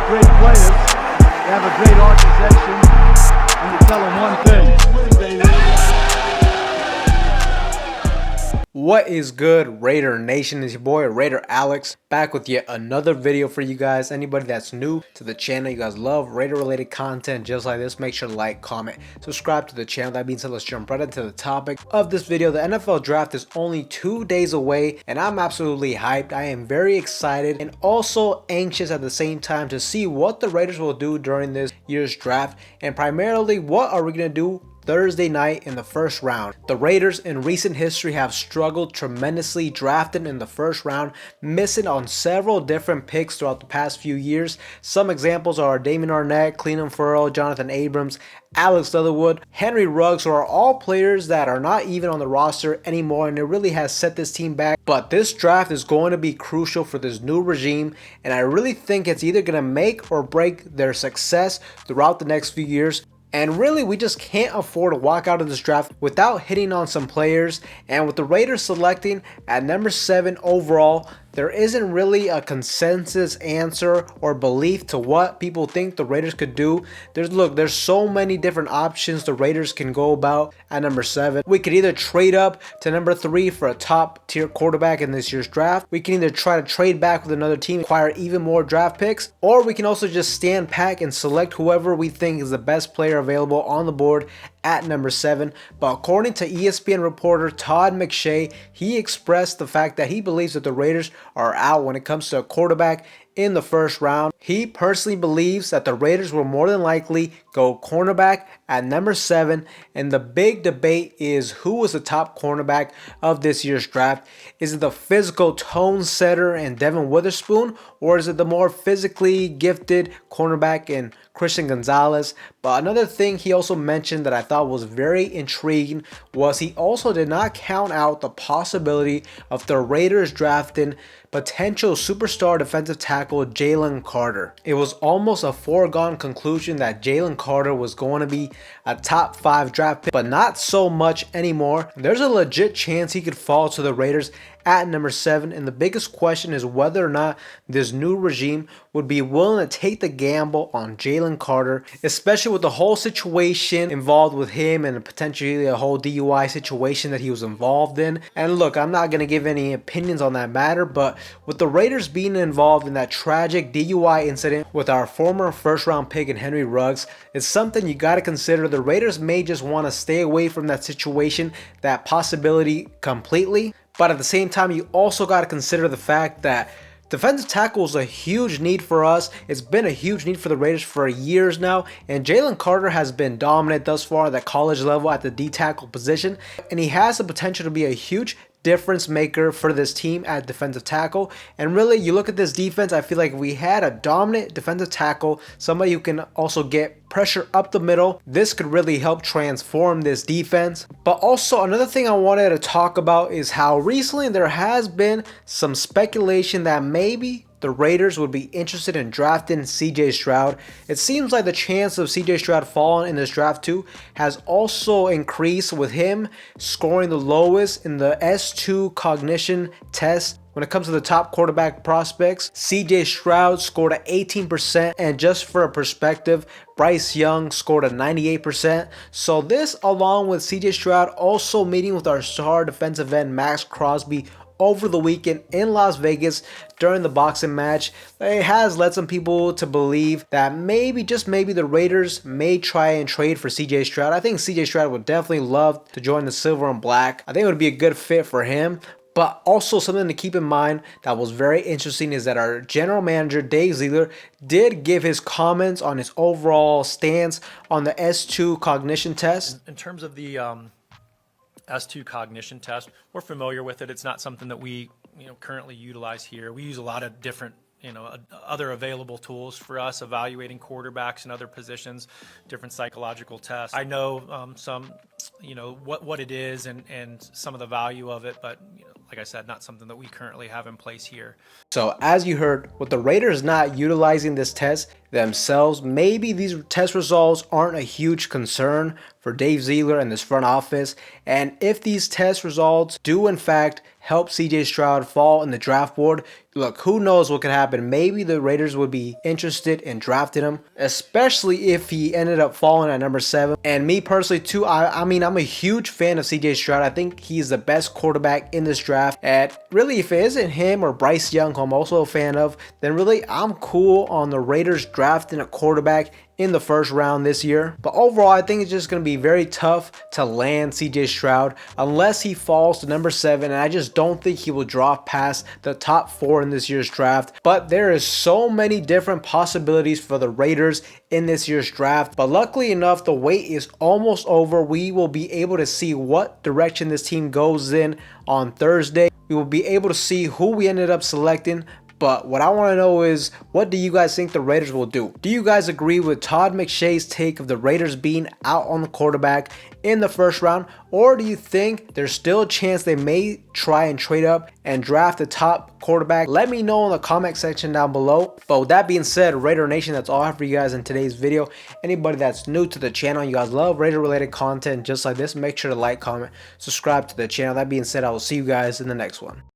great players, they have a great organization, and you tell them one thing. What is good, Raider Nation? It's your boy Raider Alex, back with yet another video for you guys. Anybody that's new to the channel, you guys love Raider related content just like this, make sure to like, comment, subscribe to the channel. That being said, let's jump right into the topic of this video. The NFL draft is only 2 days away and I'm absolutely hyped. I am very excited and also anxious at the same time to see what the Raiders will do during this year's draft, and primarily what are we going to do Thursday night in the first round. The Raiders in recent history have struggled tremendously drafting in the first round, missing on several different picks throughout the past few years. Some examples are DAMON, CLELIN, FERRELL, Jonathan Abrams, Alex Leatherwood, Henry Ruggs, who are all players that are not even on the roster anymore, and it really has set this team back. But this draft is going to be crucial for this new regime, and I really think it's either going to make or break their success throughout the next few years. And really, we just can't afford to walk out of this draft without hitting on some players. And with the Raiders selecting at number 7 overall, there isn't really a consensus answer or belief to what people think the Raiders could do. There's so many different options the Raiders can go about at number 7. We could either trade up to number 3 for a top tier quarterback in this year's draft. We can either try to trade back with another team, acquire even more draft picks, or we can also just stand pat and select whoever we think is the best player available on the board at number 7. But according to ESPN reporter Todd McShay, he expressed the fact that he believes that the Raiders are out when it comes to a quarterback in the first round. He personally believes that the Raiders will more than likely go cornerback at number 7, and the big debate is who is the top cornerback of this year's draft. Is it the physical tone setter and Devin Witherspoon, or is it the more physically gifted cornerback in Christian Gonzalez? But another thing he also mentioned that I thought was very intriguing was he also did not count out the possibility of the Raiders drafting potential superstar defensive tackle Jalen Carter. It was almost a foregone conclusion that Jalen Carter was going to be a top 5 draft pick, but not so much anymore. There's a legit chance he could fall to the Raiders at number 7, and the biggest question is whether or not this new regime would be willing to take the gamble on Jalen Carter, especially with the whole situation involved with him and potentially a whole DUI situation that he was involved in. And look, I'm not going to give any opinions on that matter, but with the Raiders being involved in that tragic DUI incident with our former first round pick in Henry Ruggs, it's something you got to consider. The Raiders may just want to stay away from that situation, that possibility completely. But at the same time, you also got to consider the fact that defensive tackle is a huge need for us. It's been a huge need for the Raiders for years now, and Jalen Carter has been dominant thus far at the college level at the D tackle position, and he has the potential to be a huge difference maker for this team at defensive tackle. And really, you look at this defense, I feel like if we had a dominant defensive tackle, somebody who can also get pressure up the middle, this could really help transform this defense. But also another thing I wanted to talk about is how recently there has been some speculation that maybe the Raiders would be interested in drafting CJ Stroud. It seems like the chance of CJ Stroud falling in this draft too has also increased, with him scoring the lowest in the S2 Cognition Test. When it comes to the top quarterback prospects, CJ Stroud scored at 18%, and just for a perspective, Bryce Young scored at 98%. So this, along with CJ Stroud also meeting with our star defensive end Max Crosby over the weekend in Las Vegas during the boxing match, it has led some people to believe that maybe, just maybe, the Raiders may try and trade for CJ Stroud. I think CJ Stroud would definitely love to join the silver and black. I think it would be a good fit for him. But also something to keep in mind that was very interesting is that our general manager, Dave Ziegler, did give his comments on his overall stance on the S2 Cognition Test. In terms of the S2 Cognition Test, we're familiar with it. It's not something that we currently utilize here. We use a lot of different other available tools for us evaluating quarterbacks and other positions, different psychological tests. I know some, what it is and some of the value of it, but like I said, not something that we currently have in place here. So as you heard, with the Raiders not utilizing this test, themselves, maybe these test results aren't a huge concern for Dave Ziegler and this front office. And if these test results do in fact help CJ Stroud fall in the draft board, look, who knows what could happen. Maybe the Raiders would be interested in drafting him, especially if he ended up falling at number 7. And me personally too, I mean, I'm a huge fan of CJ Stroud. I think he's the best quarterback in this draft. And really, if it isn't him or Bryce Young, who I'm also a fan of, then really I'm cool on the Raiders drafting a quarterback in the first round this year. But overall, I think it's just going to be very tough to land CJ Stroud unless he falls to number 7, and I just don't think he will drop past the top 4 in this year's draft. But there is so many different possibilities for the Raiders in this year's draft. But luckily enough, the wait is almost over. We will be able to see what direction this team goes in on Thursday. We will be able to see who we ended up selecting. But what I want to know is, what do you guys think the Raiders will do? Do you guys agree with Todd McShay's take of the Raiders being out on the quarterback in the first round? Or do you think there's still a chance they may try and trade up and draft a top quarterback? Let me know in the comment section down below. But with that being said, Raider Nation, that's all I have for you guys in today's video. Anybody that's new to the channel, you guys love Raider related content just like this, make sure to like, comment, subscribe to the channel. That being said, I will see you guys in the next one.